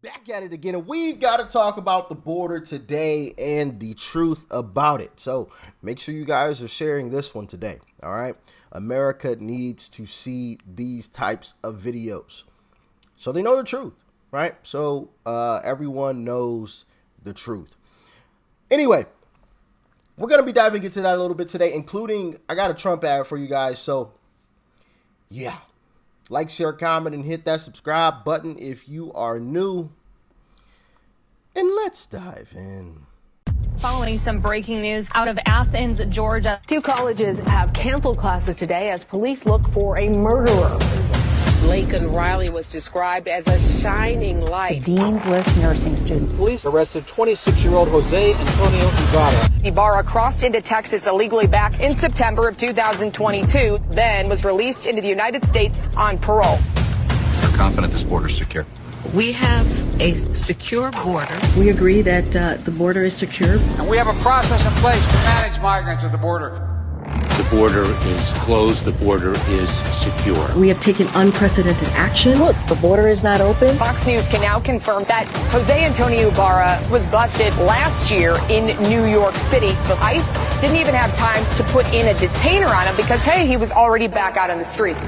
Back at it again, and we've got to talk about the border today and the truth about it. So make sure you guys are sharing this one today. All right. America needs to see these types of videos so they know the truth, right? So everyone knows the truth. Anyway, we're going to be diving into that a little bit today, including I got a Trump ad for you guys. So yeah. Like, share, comment, and hit that subscribe button if you are new. And let's dive in. Following some breaking news out of Athens, Georgia. 2 colleges have canceled classes today as police look for a murderer. Laken Riley was described as a shining light. Dean's List nursing student. Police arrested 26-year-old Jose Antonio Ibarra. Ibarra crossed into Texas illegally back in September of 2022, then was released into the United States on parole. We're confident this border is secure. We have a secure border. We agree that the border is secure. And we have a process in place to manage migrants at the border. The border is closed. The border is secure. We have taken unprecedented action. Look, the border is not open. Fox News can now confirm that Jose Antonio Ibarra was busted last year in New York City. But ICE didn't even have time to put in a detainer on him because, hey, he was already back out on the streets.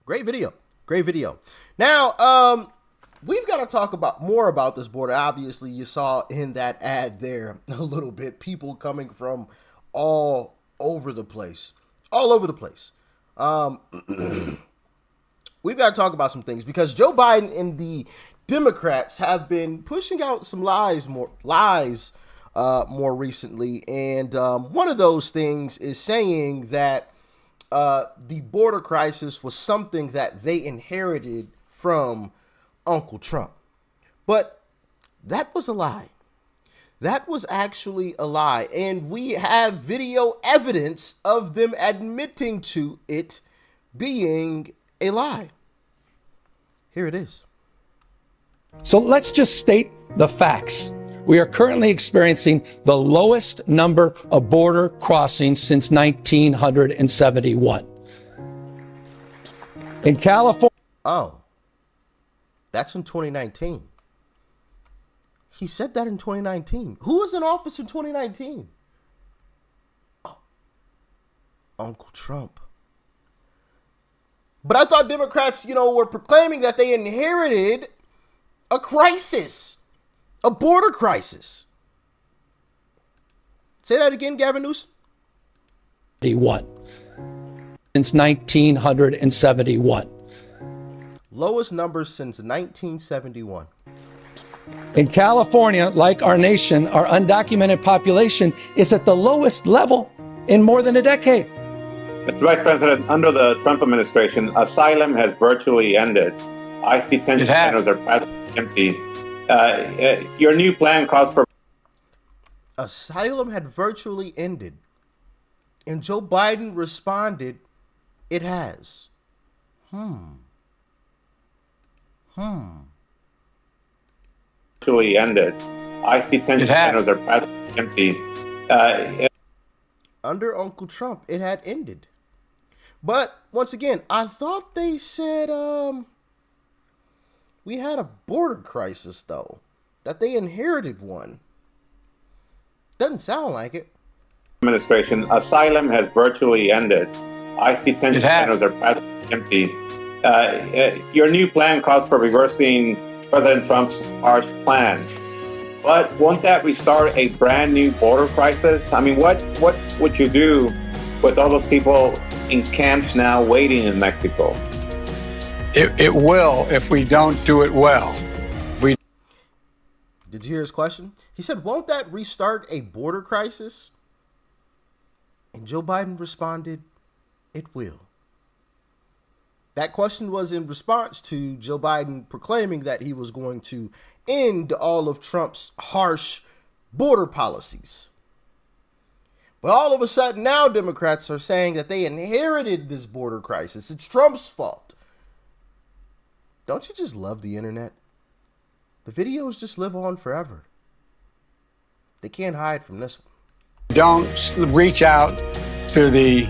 Great video. Great video. Now, we've got to talk more about this border. Obviously, you saw in that ad there a little bit, people coming from all over the place. All over the place. We've got to talk about some things because Joe Biden and the Democrats have been pushing out some lies more recently. And one of those things is saying that the border crisis was something that they inherited from Uncle Trump. But that was a lie. That was actually a lie. And we have video evidence of them admitting to it being a lie. Here it is. So let's just state the facts. We are currently experiencing the lowest number of border crossings since 1971. In California. Oh, that's in 2019. He said that in 2019. Who was in office in 2019? Oh, Uncle Trump. But I thought Democrats, were proclaiming that they inherited a crisis. A border crisis. Say that again, Gavin Newsom. Since 1971. Lowest numbers since 1971. In California, like our nation, our undocumented population is at the lowest level in more than a decade. Mr. Vice President, under the Trump administration, asylum has virtually ended. ICE detention centers are practically empty. Your new plan calls for... Asylum had virtually ended. And Joe Biden responded, it has. Virtually ended. ICE detention centers are practically empty. Under Uncle Trump, it had ended. But once again, I thought they said we had a border crisis, though. That they inherited one. Doesn't sound like it. Administration, asylum has virtually ended. ICE detention centers are practically empty. Your new plan calls for reversing President Trump's harsh plan. But won't that restart a brand new border crisis? I mean, what would you do with all those people in camps now waiting in Mexico? It will if we don't do it well. Did you hear his question? He said, won't that restart a border crisis? And Joe Biden responded, it will. That question was in response to Joe Biden proclaiming that he was going to end all of Trump's harsh border policies. But all of a sudden now Democrats are saying that they inherited this border crisis. It's Trump's fault. Don't you just love the internet? The videos just live on forever. They can't hide from this one. Don't reach out to the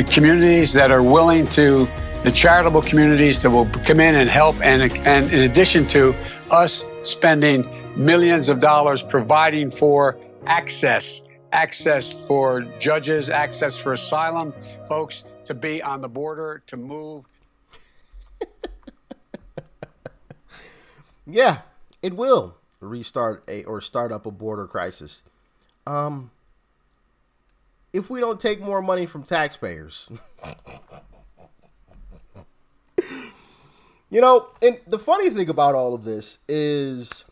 communities that are willing to the charitable communities that will come in and help. And in addition to us spending millions of dollars providing for access for judges, access for asylum folks to be on the border, to move. Yeah, it will start up a border crisis. If we don't take more money from taxpayers. You know, and the funny thing about all of this is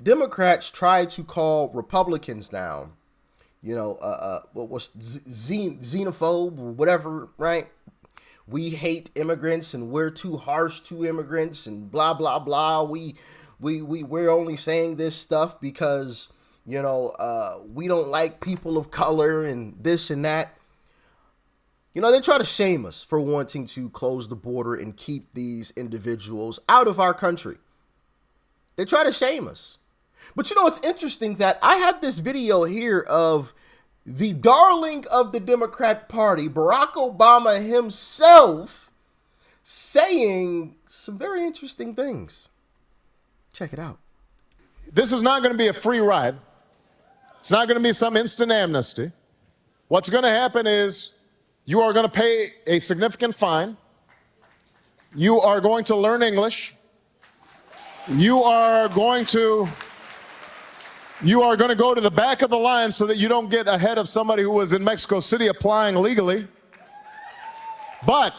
Democrats try to call Republicans now, you know, what was xenophobe or whatever, right? We hate immigrants and we're too harsh to immigrants and blah, blah, blah. We're only saying this stuff because, you know, we don't like people of color and this and that. You know, they try to shame us for wanting to close the border and keep these individuals out of our country. They try to shame us. But you know, it's interesting that I have this video here of the darling of the Democrat Party, Barack Obama himself, saying some very interesting things. Check it out. This is not going to be a free ride. It's not going to be some instant amnesty. What's going to happen is you are going to pay a significant fine. You are going to learn English. You are going to go to the back of the line so that you don't get ahead of somebody who was in Mexico City applying legally. But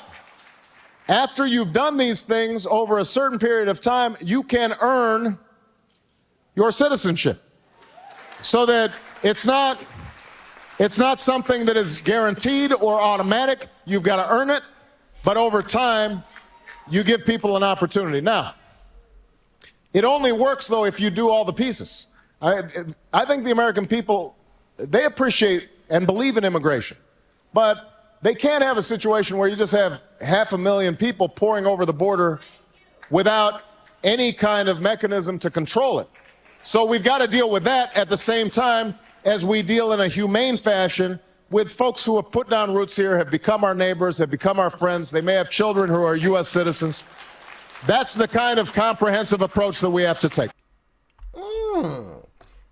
after you've done these things over a certain period of time, you can earn your citizenship, so that it's not something that is guaranteed or automatic. You've got to earn it, but over time, you give people an opportunity. Now, it only works, though, if you do all the pieces. I think the American people, they appreciate and believe in immigration, but they can't have a situation where you just have 500,000 people pouring over the border without any kind of mechanism to control it. So we've got to deal with that at the same time as we deal in a humane fashion with folks who have put down roots here, have become our neighbors, have become our friends. They may have children who are U.S. citizens. That's the kind of comprehensive approach that we have to take.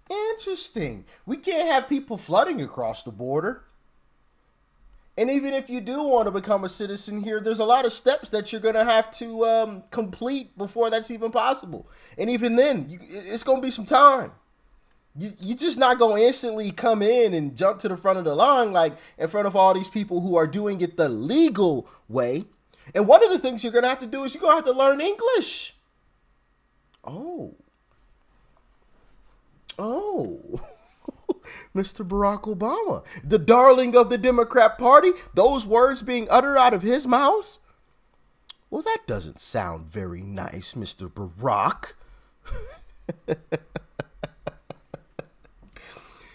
Interesting. We can't have people flooding across the border. And even if you do want to become a citizen here, there's a lot of steps that you're going to have to complete before that's even possible. And even then, it's going to be some time. You're just not going to instantly come in and jump to the front of the line like in front of all these people who are doing it the legal way. And one of the things you're going to have to do is you're going to have to learn English. Oh, Mr. Barack Obama, the darling of the Democrat Party, those words being uttered out of his mouth? Well, that doesn't sound very nice, Mr. Barack.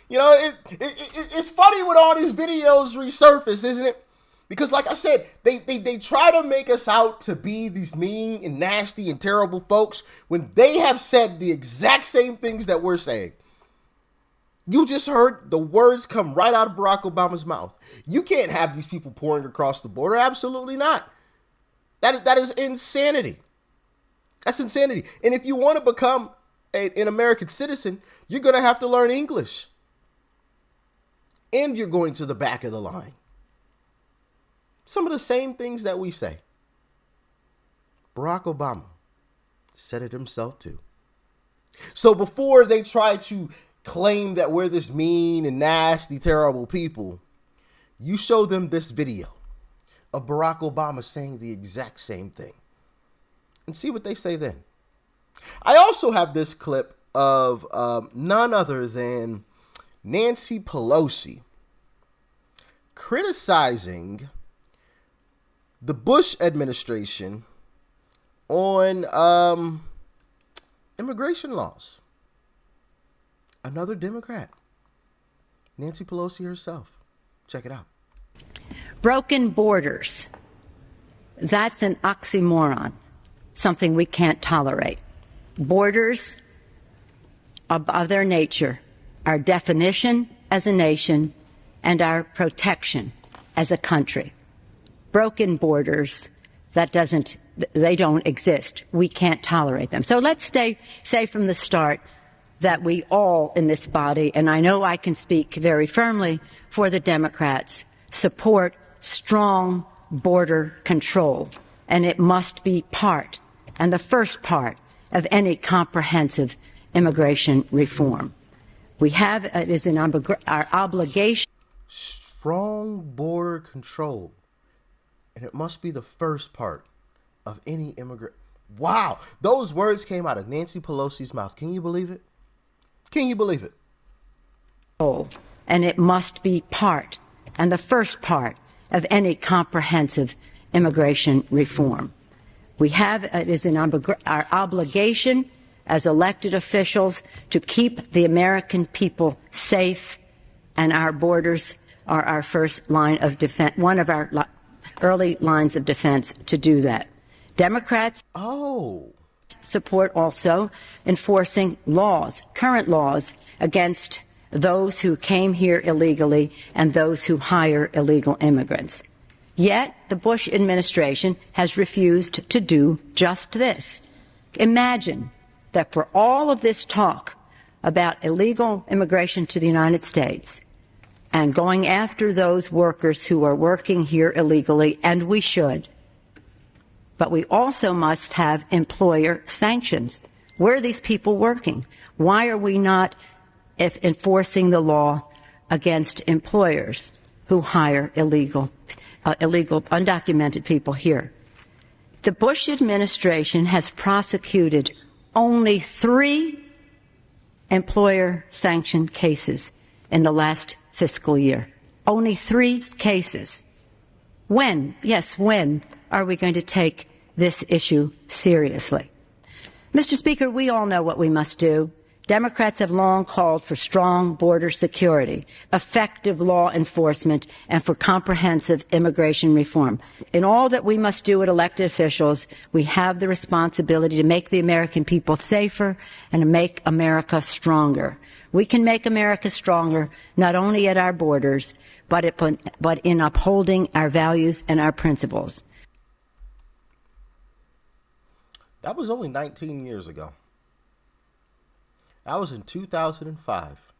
You know, it's funny when all these videos resurface, isn't it? Because like I said, they try to make us out to be these mean and nasty and terrible folks when they have said the exact same things that we're saying. You just heard the words come right out of Barack Obama's mouth. You can't have these people pouring across the border. Absolutely not. That is insanity. That's insanity. And if you want to become an American citizen, you're going to have to learn English. And you're going to the back of the line. Some of the same things that we say. Barack Obama said it himself too. So before they try to claim that we're this mean and nasty, terrible people, you show them this video of Barack Obama saying the exact same thing and see what they say then. I also have this clip of none other than Nancy Pelosi criticizing the Bush administration on immigration laws. Another Democrat, Nancy Pelosi herself. Check it out. Broken borders. That's an oxymoron, something we can't tolerate. Borders of their nature, our definition as a nation, and our protection as a country. broken borders, they don't exist. We can't tolerate them. So let's say from the start that we all in this body, and I know I can speak very firmly for the Democrats, support strong border control. And it must be part, and the first part, of any comprehensive immigration reform. It is our obligation. Strong border control. And it must be the first part of any immigrant. Wow. Those words came out of Nancy Pelosi's mouth. Can you believe it? Can you believe it? And it must be part, and the first part, of any comprehensive immigration reform. It is our obligation as elected officials to keep the American people safe, and our borders are our first line of defense, one of our early lines of defense to do that. Democrats support also enforcing laws, current laws, against those who came here illegally and those who hire illegal immigrants. Yet the Bush administration has refused to do just this. Imagine that for all of this talk about illegal immigration to the United States and going after those workers who are working here illegally, and we should, but we also must have employer sanctions. Where are these people working? Why are we not enforcing the law against employers who hire illegal, undocumented people here? The Bush administration has prosecuted only 3 employer-sanctioned cases in the last fiscal year. Only 3 cases. When are we going to take this issue seriously? Mr. Speaker, we all know what we must do. Democrats have long called for strong border security, effective law enforcement, and for comprehensive immigration reform. In all that we must do as elected officials, we have the responsibility to make the American people safer and to make America stronger. We can make America stronger not only at our borders, but in upholding our values and our principles. That was only 19 years ago. That was in 2005.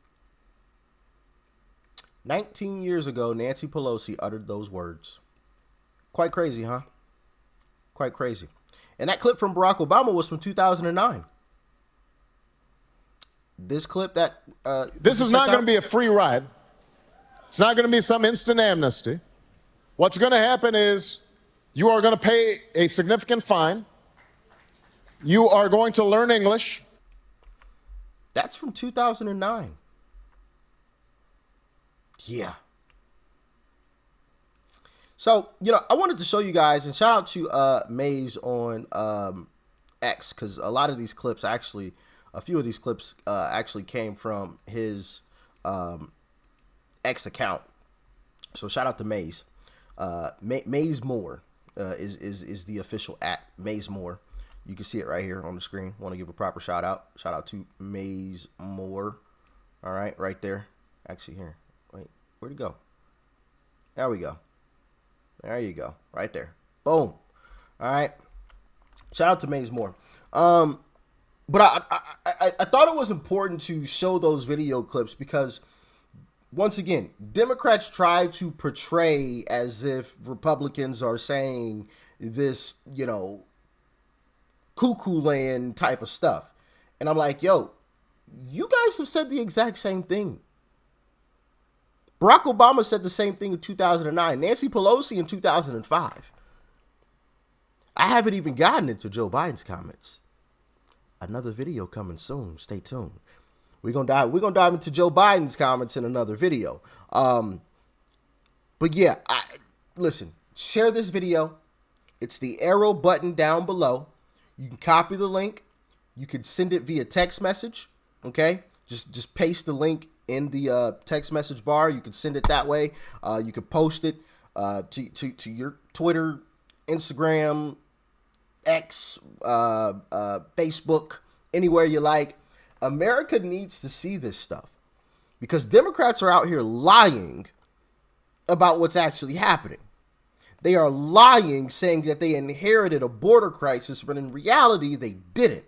19 years ago, Nancy Pelosi uttered those words. Quite crazy, huh? Quite crazy. And that clip from Barack Obama was from 2009. This clip that... this is not going to be a free ride. It's not going to be some instant amnesty. What's going to happen is you are going to pay a significant fine. You are going to learn English. That's from 2009. Yeah. So, I wanted to show you guys, and shout out to Maze on X, because a lot of these clips actually, a few of these clips actually came from his X account. So shout out to Maze. Maze Moore is the official @Maze Moore. You can see it right here on the screen. Want to give a proper shout out. Shout out to Maze Moore. All right, right there. Actually, here. Wait, where'd it go? There we go. There you go. Right there. Boom. All right. Shout out to Maze Moore. But I thought it was important to show those video clips because, once again, Democrats try to portray as if Republicans are saying this, cuckoo land type of stuff. And I'm like, yo, you guys have said the exact same thing. Barack Obama said the same thing in 2009. Nancy Pelosi in 2005. I haven't even gotten into Joe Biden's comments. Another video coming soon. Stay tuned. We're gonna dive into Joe Biden's comments in another video. But yeah, listen, share this video. It's the arrow button down below. You can copy the link. You can send it via text message. Okay, just paste the link in the text message bar. You can send it that way. You can post it to your Twitter, Instagram, X, Facebook, anywhere you like. America needs to see this stuff because Democrats are out here lying about what's actually happening. They are lying, saying that they inherited a border crisis, when in reality, they didn't.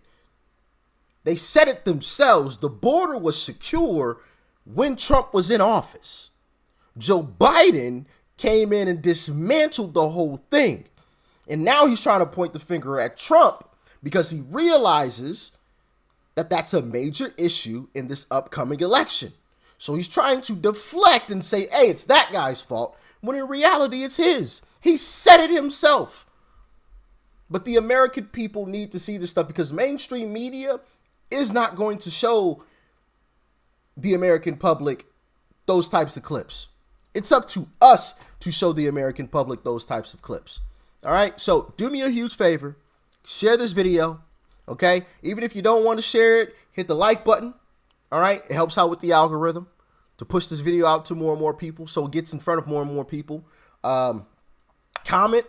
They said it themselves. The border was secure when Trump was in office. Joe Biden came in and dismantled the whole thing. And now he's trying to point the finger at Trump because he realizes that that's a major issue in this upcoming election. So he's trying to deflect and say, hey, it's that guy's fault, when in reality, it's his. He said it himself. But the American people need to see this stuff because mainstream media is not going to show the American public those types of clips. It's up to us to show the American public those types of clips. All right. So do me a huge favor. Share this video. Okay. Even if you don't want to share it, hit the like button. All right. It helps out with the algorithm to push this video out to more and more people, so it gets in front of more and more people. Comment.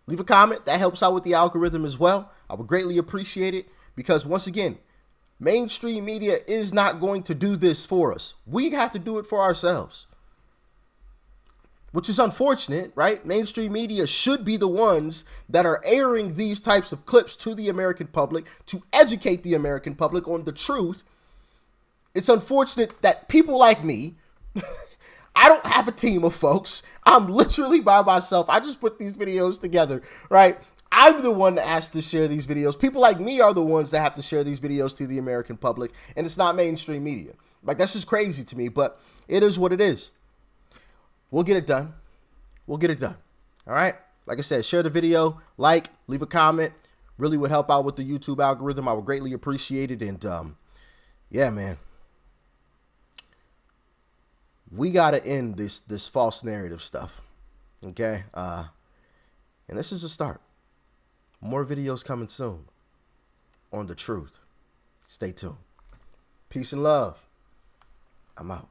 Leave a comment. That helps out with the algorithm as well. I would greatly appreciate it because, once again, mainstream media is not going to do this for us. We have to do it for ourselves, which is unfortunate, right? Mainstream media should be the ones that are airing these types of clips to the American public to educate the American public on the truth. It's unfortunate that people like me, I don't have a team of folks. I'm literally by myself. I just put these videos together, right? I'm the one that has to share these videos. People like me are the ones that have to share these videos to the American public, and it's not mainstream media. Like, that's just crazy to me, but it is what it is. We'll get it done. We'll get it done. All right? Like I said, share the video, like, leave a comment. Really would help out with the YouTube algorithm. I would greatly appreciate it. And yeah, man. We got to end this false narrative stuff. Okay? And this is a start. More videos coming soon on the truth. Stay tuned. Peace and love. I'm out.